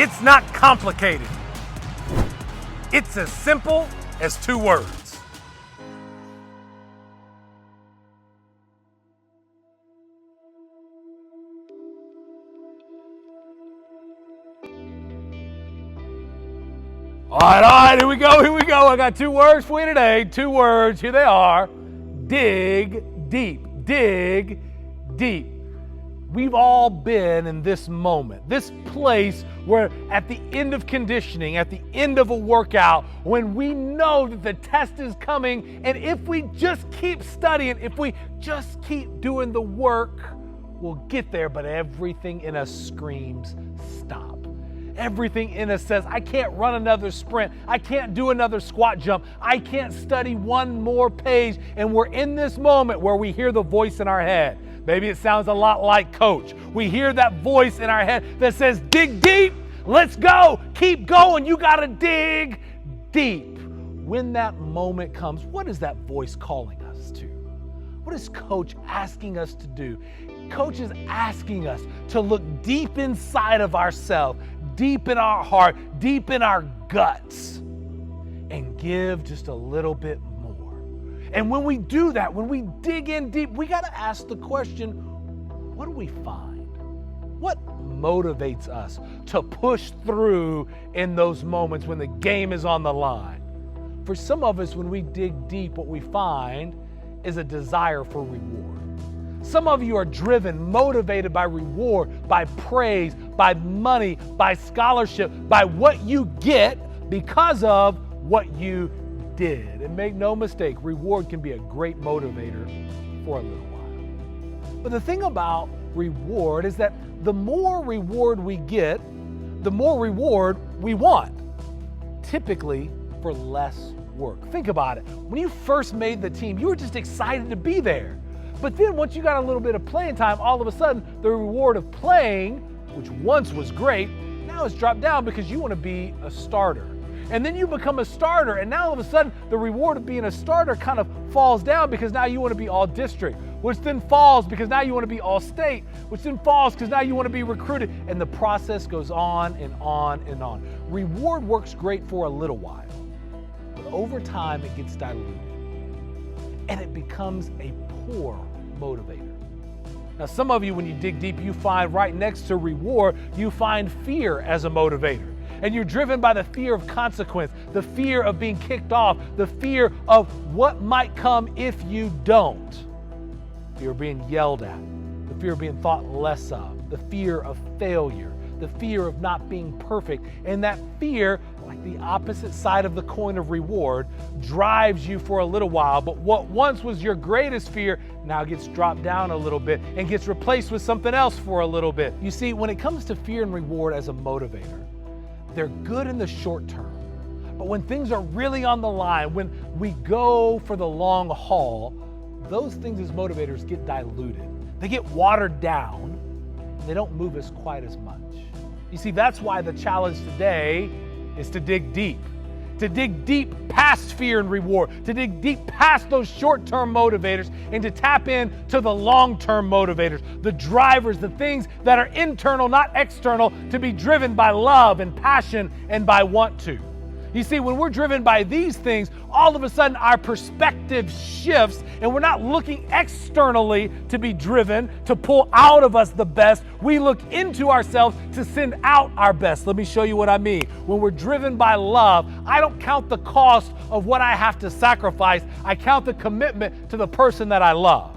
It's not complicated. It's as simple as 2 words. All right, here we go. I got 2 words for you today. 2 words, here they are. Dig deep, dig deep. We've all been in this moment, this place where at the end of conditioning, at the end of a workout, when we know that the test is coming, and if we just keep studying, if we just keep doing the work, we'll get there, but everything in us screams, stop. Everything in us says, I can't run another sprint. I can't do another squat jump. I can't study one more page. And we're in this moment where we hear the voice in our head. Maybe it sounds a lot like Coach. We hear that voice in our head that says, dig deep, let's go, keep going, you gotta dig deep. When that moment comes, what is that voice calling us to? What is Coach asking us to do? Coach is asking us to look deep inside of ourselves, deep in our heart, deep in our guts, and give just a little bit more. And when we do that, when we dig in deep, we got to ask the question, what do we find? What motivates us to push through in those moments when the game is on the line? For some of us, when we dig deep, what we find is a desire for reward. Some of you are driven, motivated by reward, by praise, by money, by scholarship, by what you get because of what you did. And make no mistake, reward can be a great motivator for a little while. But the thing about reward is that the more reward we get, the more reward we want, typically for less work. Think about it. When you first made the team, you were just excited to be there. But then once you got a little bit of playing time, all of a sudden the reward of playing, which once was great, now it's dropped down because you want to be a starter. And then you become a starter, and now all of a sudden the reward of being a starter kind of falls down because now you want to be all district, which then falls because now you want to be all state, which then falls because now you want to be recruited, and the process goes on and on and on. Reward works great for a little while, but over time it gets diluted, and it becomes a poor motivator. Now, some of you, when you dig deep, you find right next to reward, you find fear as a motivator. And you're driven by the fear of consequence, the fear of being kicked off, the fear of what might come if you don't. Fear of being yelled at, the fear of being thought less of, the fear of failure, the fear of not being perfect. And that fear, like the opposite side of the coin of reward, drives you for a little while. But what once was your greatest fear now gets dropped down a little bit and gets replaced with something else for a little bit. You see, when it comes to fear and reward as a motivator, they're good in the short term. But when things are really on the line, when we go for the long haul, those things as motivators get diluted. They get watered down, and they don't move us quite as much. You see, that's why the challenge today is to dig deep past fear and reward, to dig deep past those short-term motivators and to tap into the long-term motivators, the drivers, the things that are internal, not external, to be driven by love and passion and by want to. You see, when we're driven by these things, all of a sudden our perspective shifts and we're not looking externally to be driven, to pull out of us the best. We look into ourselves to send out our best. Let me show you what I mean. When we're driven by love, I don't count the cost of what I have to sacrifice. I count the commitment to the person that I love.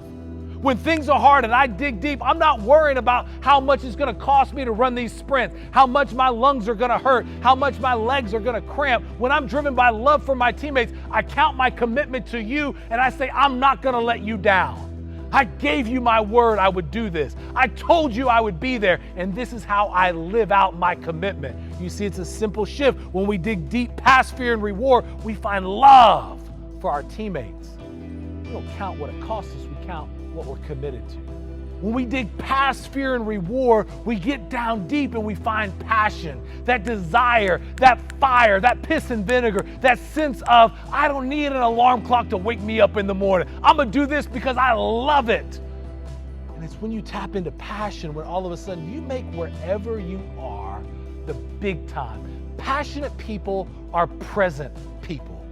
When things are hard and I dig deep, I'm not worrying about how much it's going to cost me to run these sprints, how much my lungs are going to hurt, how much my legs are going to cramp. When I'm driven by love for my teammates, I count my commitment to you and I say, I'm not going to let you down. I gave you my word I would do this. I told you I would be there, and this is how I live out my commitment. You see, it's a simple shift. When we dig deep past fear and reward, we find love for our teammates. We don't count what it costs us, we count what we're committed to. When we dig past fear and reward, we get down deep and we find passion, that desire, that fire, that piss and vinegar, that sense of, I don't need an alarm clock to wake me up in the morning. I'm gonna do this because I love it. And it's when you tap into passion when all of a sudden you make wherever you are the big time. Passionate people are present people.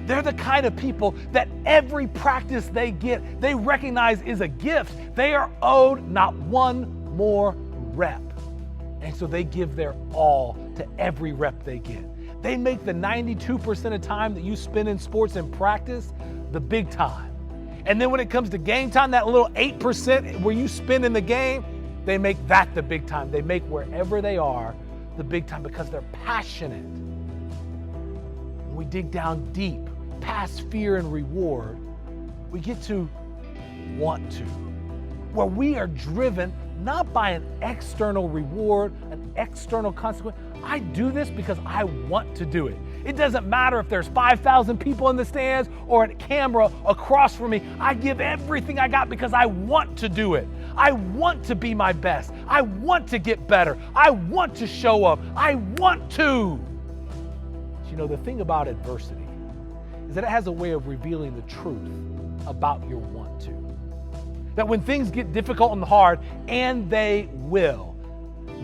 They're the kind of people that every practice they get, they recognize is a gift. They are owed not one more rep. And so they give their all to every rep they get. They make the 92% of time that you spend in sports and practice the big time. And then when it comes to game time, that little 8% where you spend in the game, they make that the big time. They make wherever they are the big time because they're passionate. When we dig down deep, past fear and reward, we get to want to, where we are driven not by an external reward, an external consequence. I do this because I want to do it. It doesn't matter if there's 5,000 people in the stands or a camera across from me. I give everything I got because I want to do it. I want to be my best. I want to get better. I want to show up. I want to. But you know, the thing about adversity is that it has a way of revealing the truth about your want to. That when things get difficult and hard, and they will,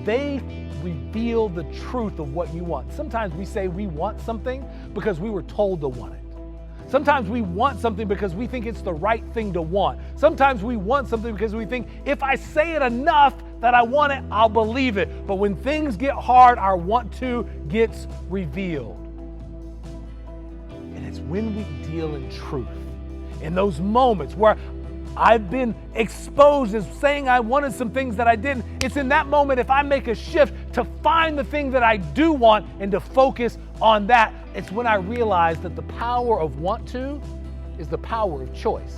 they reveal the truth of what you want. Sometimes we say we want something because we were told to want it. Sometimes we want something because we think it's the right thing to want. Sometimes we want something because we think if I say it enough that I want it, I'll believe it. But when things get hard, our want to gets revealed. And it's when we deal in truth, in those moments where I've been exposed as saying I wanted some things that I didn't. It's in that moment, if I make a shift to find the thing that I do want and to focus on that, it's when I realize that the power of want to is the power of choice.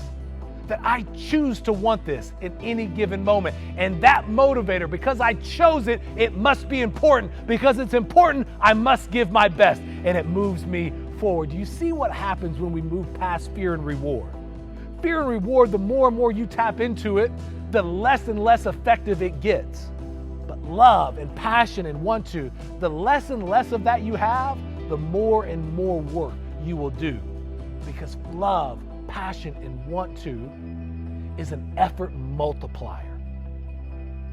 That I choose to want this in any given moment. And that motivator, because I chose it, it must be important. Because it's important, I must give my best. And it moves me forward. Do you see what happens when we move past fear and reward? Fear and reward, the more and more you tap into it, the less and less effective it gets. But love and passion and want to, the less and less of that you have, the more and more work you will do. Because love, passion, and want to is an effort multiplier.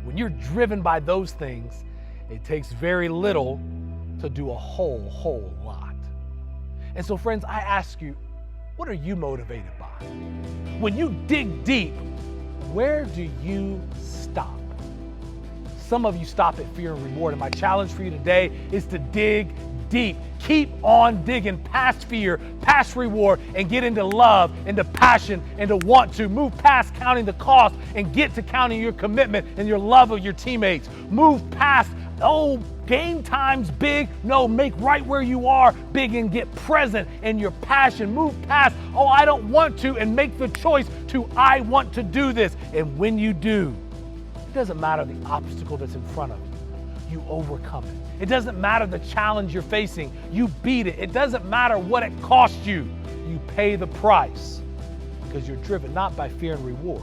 When you're driven by those things, it takes very little to do a whole lot. And so friends, I ask you, what are you motivated by? When you dig deep, where do you stop? Some of you stop at fear and reward, and my challenge for you today is to dig deep. Keep on digging past fear, past reward, and get into love, into passion, and to want to. Move past counting the cost and get to counting your commitment and your love of your teammates. Move past, game time's big. No, make right where you are big and get present in your passion. Move past, I don't want to, and make the choice to, I want to do this. And when you do, it doesn't matter the obstacle that's in front of you, you overcome it. It doesn't matter the challenge you're facing, you beat it. It doesn't matter what it costs you, you pay the price. Because you're driven not by fear and reward,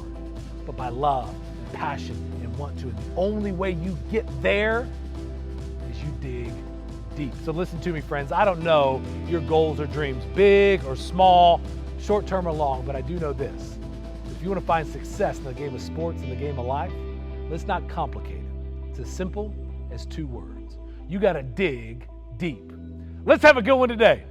but by love and passion and want to. And the only way you get there is you dig deep. So listen to me, friends. I don't know your goals or dreams, big or small, short-term or long, but I do know this. If you want to find success in the game of sports and the game of life, let's not complicate it. It's as simple as two words. You got to dig deep. Let's have a good one today.